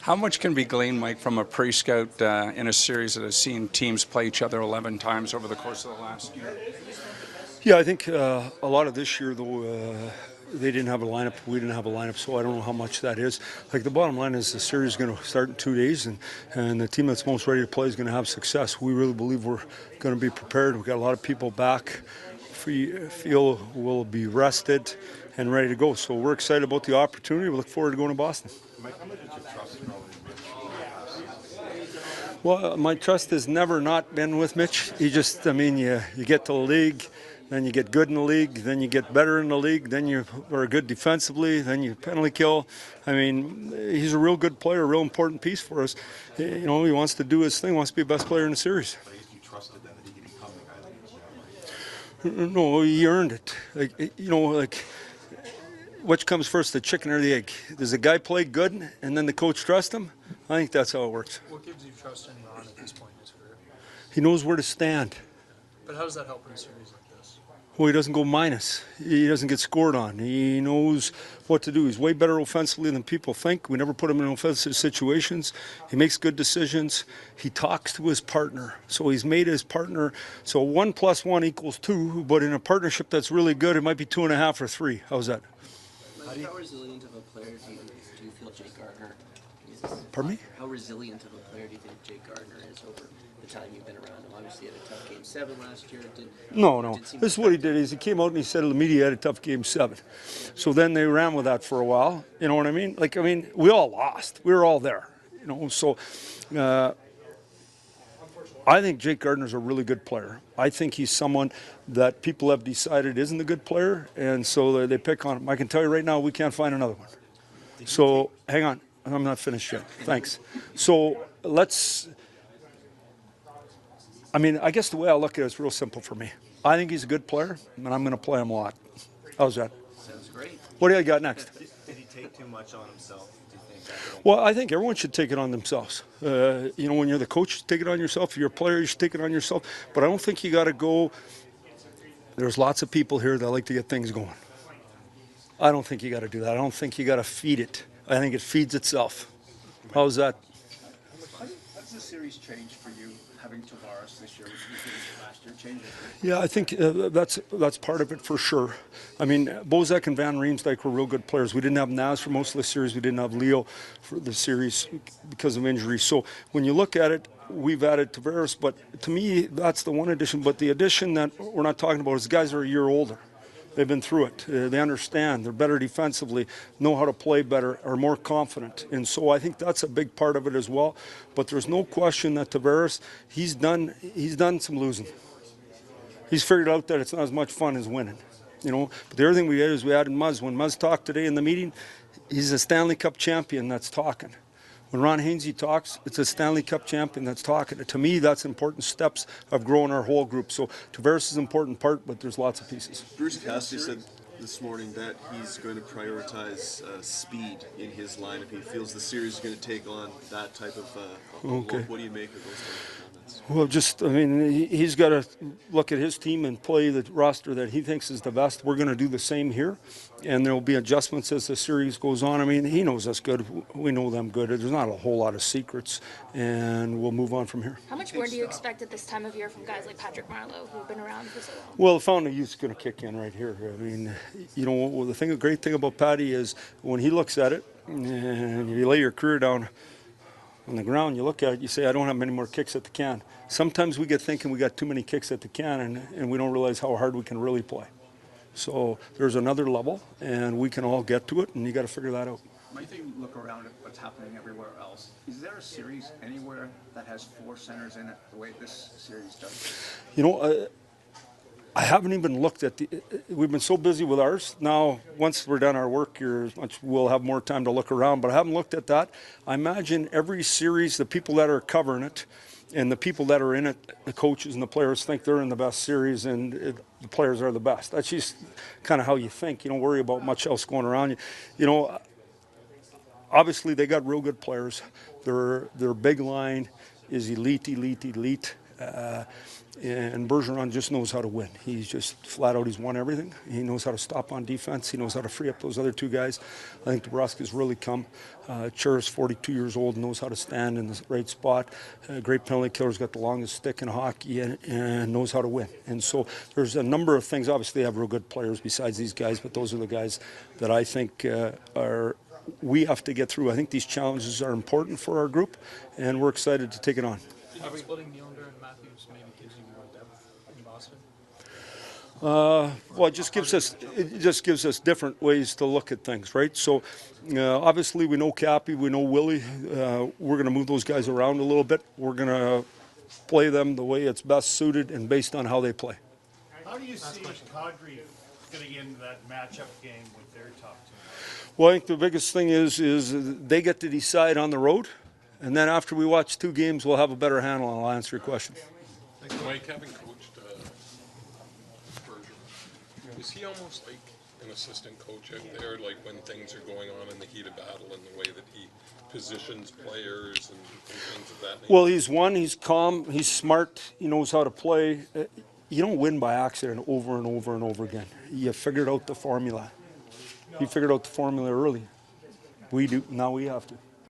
How much can be gleaned, Mike, from a pre-scout in a series that has seen teams play each other 11 times over the course of the last year? Yeah, I think a lot of this year, though, they didn't have a lineup. We didn't have a lineup, so I don't know how much that is. Like, the bottom line is the series is going to start in 2 days, and the team that's most ready to play is going to have success. We really believe we're going to be prepared. We've got a lot of people back, feel we'll be rested and ready to go. So we're excited about the opportunity. We look forward to going to Boston. Mike, how much did you trust in Well, my trust has never not been with Mitch. He just, I mean, you get to the league, then you get good in the league, then you get better in the league, then you are good defensively, then you penalty kill. I mean, he's a real good player, a real important piece for us. You know, he wants to do his thing, wants to be the best player in the series. But you trusted then that he could become the guy that he was? No, he earned it. Like, you know, like, which comes first, the chicken or the egg? Does the guy play good and then the coach trusts him? I think that's how it works. What gives you trust in Ron at this point in his career? He knows where to stand. But how does that help in a series like this? Well, he doesn't go minus. He doesn't get scored on. He knows what to do. He's way better offensively than people think. We never put him in offensive situations. He makes good decisions. He talks to his partner. So he's made his partner. So 1 + 1 = 2, but in a partnership that's really good, it might be 2.5 or 3. How's that? How resilient of a player do you feel Jake Gardiner is? Pardon me? How resilient of a player do you think Jake Gardiner is over the time you've been around him? Obviously, he had a tough Game 7 last year. No. This is what he did. Is he came out and he said to the media he had a tough Game 7. So then they ran with that for a while. You know what I mean? Like, I mean, we all lost. We were all there. You know, so I think Jake Gardiner's a really good player. I think he's someone that people have decided isn't a good player, and so they pick on him. I can tell you right now, we can't find another one. So hang on. I'm not finished yet. Thanks. So I guess the way I look at it is real simple for me. I think he's a good player, and I'm going to play him a lot. How's that? Sounds great. What do you got next? Did he take too much on himself, do you think? Well, I think everyone should take it on themselves. You know, when you're the coach, take it on yourself. If you're a player, you should take it on yourself. But I don't think you got to go. There's lots of people here that like to get things going. I don't think you got to do that. I don't think you got to feed it. I think it feeds itself. How's that? How does the series change for you, having Tavares this year, which you did last year, change it? Yeah, I think that's part of it for sure. I mean, Bozak and Van Riemsdyk were real good players. We didn't have Naz for most of the series. We didn't have Leo for the series because of injury. So when you look at it, we've added Tavares. But to me, that's the one addition. But the addition that we're not talking about is guys are a year older. They've been through it. They understand. They're better defensively, know how to play better, are more confident. And so I think that's a big part of it as well. But there's no question that Tavares, he's done some losing. He's figured out that it's not as much fun as winning, you know. But the other thing we did is we added Muzz. When Muzz talked today in the meeting, he's a Stanley Cup champion that's talking. When Ron Hainsey talks, it's a Stanley Cup champion that's talking. To me, that's important steps of growing our whole group. So Tavares is an important part, but there's lots of pieces. Bruce Cassidy said this morning that he's going to prioritize speed in his lineup. He feels the series is going to take on that type of Okay. What do you make of those type of comments? Well, just, I mean, he's got to look at his team and play the roster that he thinks is the best. We're going to do the same here, and there will be adjustments as the series goes on. I mean, he knows us good. We know them good. There's not a whole lot of secrets, and we'll move on from here. How much more do you expect at this time of year from guys like Patrick Marleau, who've been around for so long? Well, the fountain of youth is going to kick in right here. I mean, you know, the great thing about Patty is when he looks at it, and you lay your career down on the ground, you look at it, you say, I don't have many more kicks at the can. Sometimes we get thinking we got too many kicks at the can, and we don't realize how hard we can really play. So there's another level, and we can all get to it, and you got to figure that out. Might you look around at what's happening everywhere else? Is there a series anywhere that has 4 centers in it the way this series does? You know, I haven't even looked at we've been so busy with ours. Now, once we're done our work here, we'll have more time to look around, but I haven't looked at that. I imagine every series, the people that are covering it and the people that are in it, the coaches and the players think they're in the best series and the players are the best. That's just kind of how you think. You don't worry about much else going around. You know, obviously they got real good players. Their big line is elite, elite, elite. And Bergeron just knows how to win. He's just flat out, he's won everything. He knows how to stop on defense. He knows how to free up those other two guys. I think DeBrusk's really come. Chura's 42 years old, knows how to stand in the right spot. Great penalty killer's got the longest stick in hockey and knows how to win. And so there's a number of things. Obviously, they have real good players besides these guys, but those are the guys that I think we have to get through. I think these challenges are important for our group, and we're excited to take it on. Splitting Nylander and Matthews maybe gives you more depth in Boston? Well, it just gives us different ways to look at things, right? So, obviously, we know Cappy, we know Willie. We're going to move those guys around a little bit. We're going to play them the way it's best suited and based on how they play. How do you see Calgary getting into that matchup game with their top team? Well, I think the biggest thing is they get to decide on the road, and then after we watch 2 games, we'll have a better handle and I'll answer your question. Mike, having coached Bergeron, is he almost like an assistant coach out there, like when things are going on in the heat of battle and the way that he positions players and things of that nature? Well, he's calm, he's smart, he knows how to play. You don't win by accident over and over and over again. You figured out the formula. He figured out the formula early. We do, now we have to.